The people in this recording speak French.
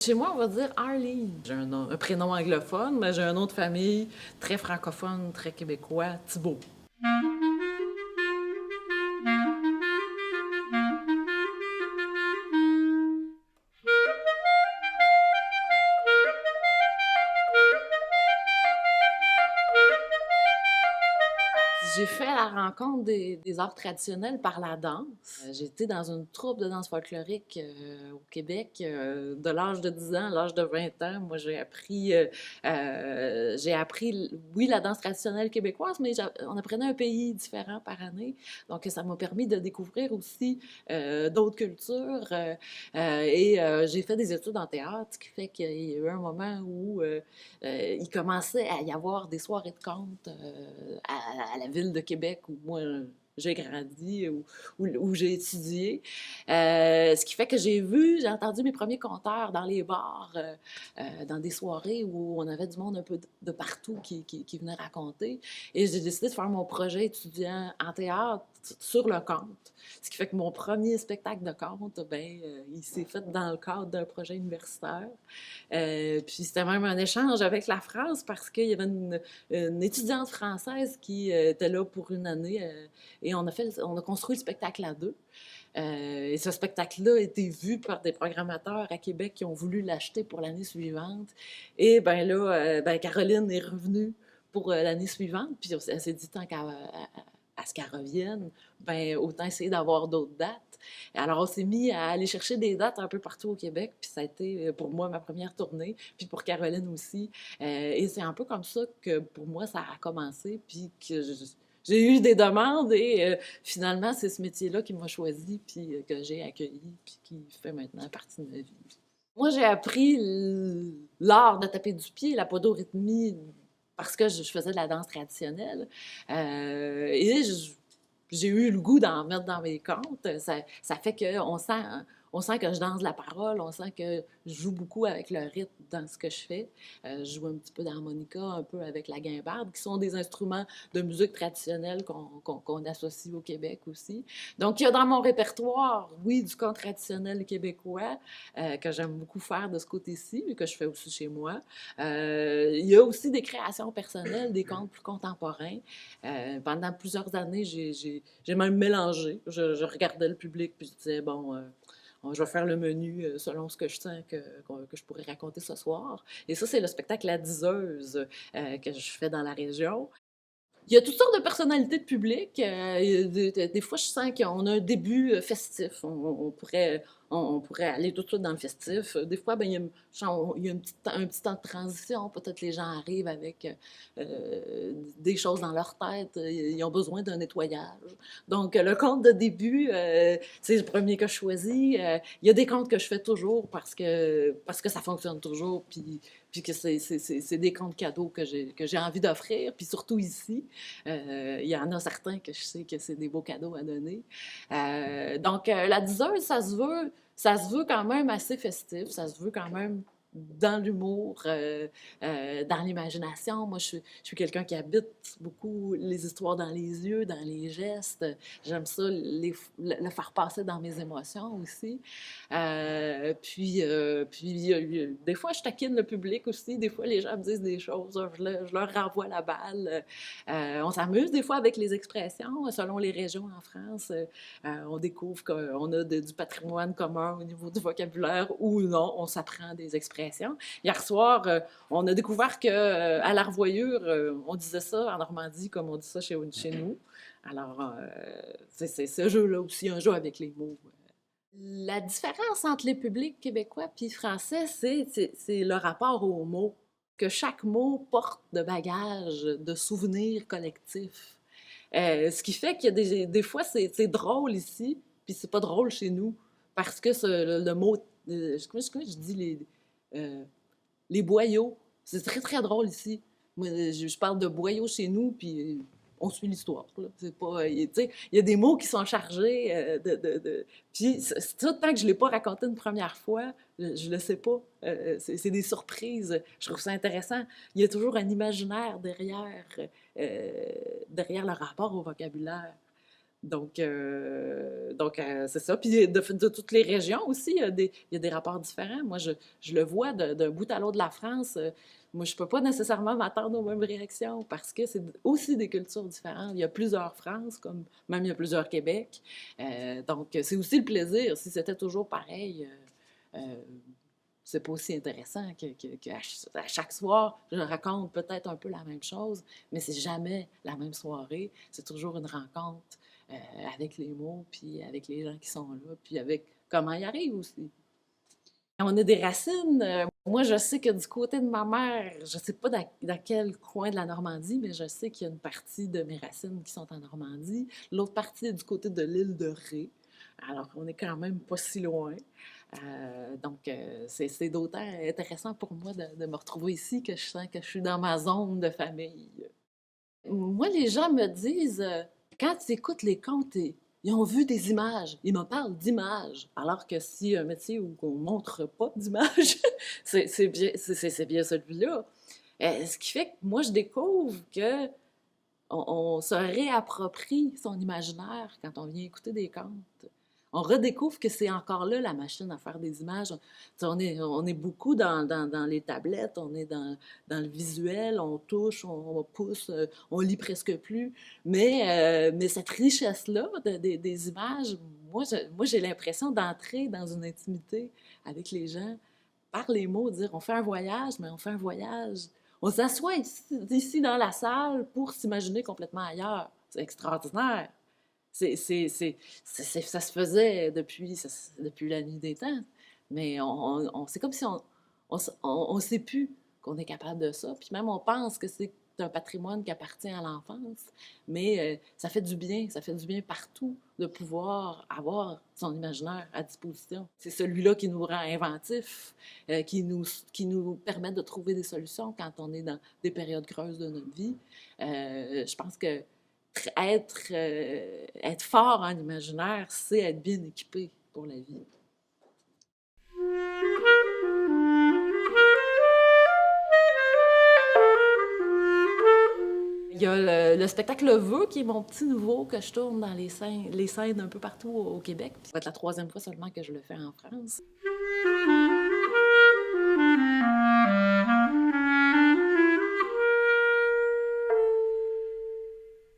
Chez moi, on va dire Arlene. J'ai un prénom anglophone, mais j'ai un nom de famille très francophone, très québécois, Thibault. J'ai fait la rencontre des arts traditionnels par la danse. J'ai été dans une troupe de danse folklorique au Québec de l'âge de 10 ans à l'âge de 20 ans. Moi, j'ai appris, oui, la danse traditionnelle québécoise, mais on apprenait un pays différent par année. Donc, ça m'a permis de découvrir aussi d'autres cultures. J'ai fait des études en théâtre, ce qui fait qu'il y a eu un moment où il commençait à y avoir des soirées de contes à la ville de Québec où moi j'ai grandi, où j'ai étudié. Ce qui fait que j'ai entendu mes premiers conteurs dans les bars, dans des soirées où on avait du monde un peu de partout qui venait raconter. Et j'ai décidé de faire mon projet étudiant en théâtre sur le conte. Ce qui fait que mon premier spectacle de conte, il s'est fait dans le cadre d'un projet universitaire. Puis c'était même un échange avec la France parce qu'il y avait une étudiante française qui était là pour une année et on a construit le spectacle à deux. Et ce spectacle-là a été vu par des programmateurs à Québec qui ont voulu l'acheter pour l'année suivante. Et ben là, Caroline est revenue pour l'année suivante, puis elle s'est dit tant à ce qu'elle revienne, ben autant essayer d'avoir d'autres dates. Alors on s'est mis à aller chercher des dates un peu partout au Québec, puis ça a été pour moi ma première tournée, puis pour Caroline aussi. Et c'est un peu comme ça que pour moi ça a commencé, puis que j'ai eu des demandes et finalement c'est ce métier-là qui m'a choisi, puis que j'ai accueilli, puis qui fait maintenant partie de ma vie. Moi, j'ai appris l'art de taper du pied, la podorythmie, parce que je faisais de la danse traditionnelle. Et j'ai eu le goût d'en mettre dans mes contes. Ça fait on sent que je danse la parole, on sent que je joue beaucoup avec le rythme dans ce que je fais. Je joue un petit peu d'harmonica, un peu avec la guimbarde, qui sont des instruments de musique traditionnelle qu'on associe au Québec aussi. Donc, il y a dans mon répertoire, oui, du conte traditionnel québécois, que j'aime beaucoup faire de ce côté-ci, mais que je fais aussi chez moi. Il y a aussi des créations personnelles, des contes plus contemporains. Pendant plusieurs années, j'ai même mélangé. Je regardais le public, puis je disais, bon, je vais faire le menu selon ce que je sens que je pourrais raconter ce soir. Et ça, c'est le spectacle La Diseuse que je fais dans la région. Il y a toutes sortes de personnalités de public. Des fois, je sens qu'on a un début festif. On pourrait aller tout de suite dans le festif. Des fois, il y a un petit temps de transition. Peut-être les gens arrivent avec des choses dans leur tête. Ils ont besoin d'un nettoyage. Donc, le conte de début, c'est le premier que je choisis. Il y a des contes que je fais toujours parce que ça fonctionne toujours. Puis que c'est des contes cadeaux que j'ai envie d'offrir. Puis surtout ici, il y en a certains que je sais que c'est des beaux cadeaux à donner. La diseuse, ça se veut quand même assez festif, ça se veut quand même dans l'humour, dans l'imagination. Moi, je suis quelqu'un qui habite beaucoup les histoires dans les yeux, dans les gestes. J'aime ça, le faire passer dans mes émotions aussi. Des fois, je taquine le public aussi. Des fois, les gens me disent des choses, je leur renvoie la balle. On s'amuse des fois avec les expressions. Selon les régions en France, on découvre qu'on a du patrimoine commun au niveau du vocabulaire ou non, on s'apprend des expressions. Hier soir, on a découvert qu'à l'Arvoyure, on disait ça en Normandie comme on dit ça chez nous. Alors, c'est ce jeu-là aussi, un jeu avec les mots. La différence entre les publics québécois et français, c'est le rapport aux mots. Que chaque mot porte de bagages, de souvenirs collectifs. Ce qui fait qu'il y a des fois, c'est drôle ici, puis c'est pas drôle chez nous. Parce que le mot, comment je dis les boyaux, c'est très très drôle ici. Moi, je parle de boyaux chez nous, puis on suit l'histoire. C'est pas, tu sais, il y a des mots qui sont chargés Puis ça, tant que je l'ai pas raconté une première fois, je le sais pas. C'est des surprises. Je trouve ça intéressant. Il y a toujours un imaginaire derrière le rapport au vocabulaire. C'est ça. Puis de toutes les régions aussi, il y a des rapports différents. Moi, je le vois d'un bout à l'autre de la France. Moi, je peux pas nécessairement m'attendre aux mêmes réactions parce que c'est aussi des cultures différentes. Il y a plusieurs France, comme même il y a plusieurs Québec. C'est aussi le plaisir. Si c'était toujours pareil, c'est pas aussi intéressant à chaque soir, je raconte peut-être un peu la même chose, mais c'est jamais la même soirée. C'est toujours une rencontre euh, avec les mots, puis avec les gens qui sont là, puis avec comment ils arrivent aussi. On a des racines. Moi, je sais que du côté de ma mère, je sais pas dans quel coin de la Normandie, mais je sais qu'il y a une partie de mes racines qui sont en Normandie. L'autre partie est du côté de l'île de Ré. Alors, on est quand même pas si loin. C'est d'autant intéressant pour moi de me retrouver ici que je sens que je suis dans ma zone de famille. Moi, les gens me disent, quand ils écoutent les contes, ils ont vu des images. Ils me parlent d'images. Alors que si un métier où on ne montre pas d'images, c'est bien celui-là. Ce qui fait que moi, je découvre que on se réapproprie son imaginaire quand on vient écouter des contes. On redécouvre que c'est encore là la machine à faire des images. On est beaucoup dans les tablettes, on est dans le visuel, on touche, on pousse, on lit presque plus. Mais cette richesse-là des images, moi j'ai l'impression d'entrer dans une intimité avec les gens par les mots, dire on fait un voyage, mais on fait un voyage. On s'assoit ici dans la salle pour s'imaginer complètement ailleurs. C'est extraordinaire. Ça se faisait depuis la nuit des temps. Mais c'est comme si on sait plus qu'on est capable de ça. Puis même on pense que c'est un patrimoine qui appartient à l'enfance. Mais ça fait du bien partout de pouvoir avoir son imaginaire à disposition. C'est celui-là qui nous rend inventifs, qui nous permet de trouver des solutions quand on est dans des périodes creuses de notre vie. Je pense que être fort en imaginaire, c'est être bien équipé pour la vie. Il y a le spectacle Le Vœu, qui est mon petit nouveau que je tourne dans les scènes un peu partout au Québec. Ça va être la troisième fois seulement que je le fais en France.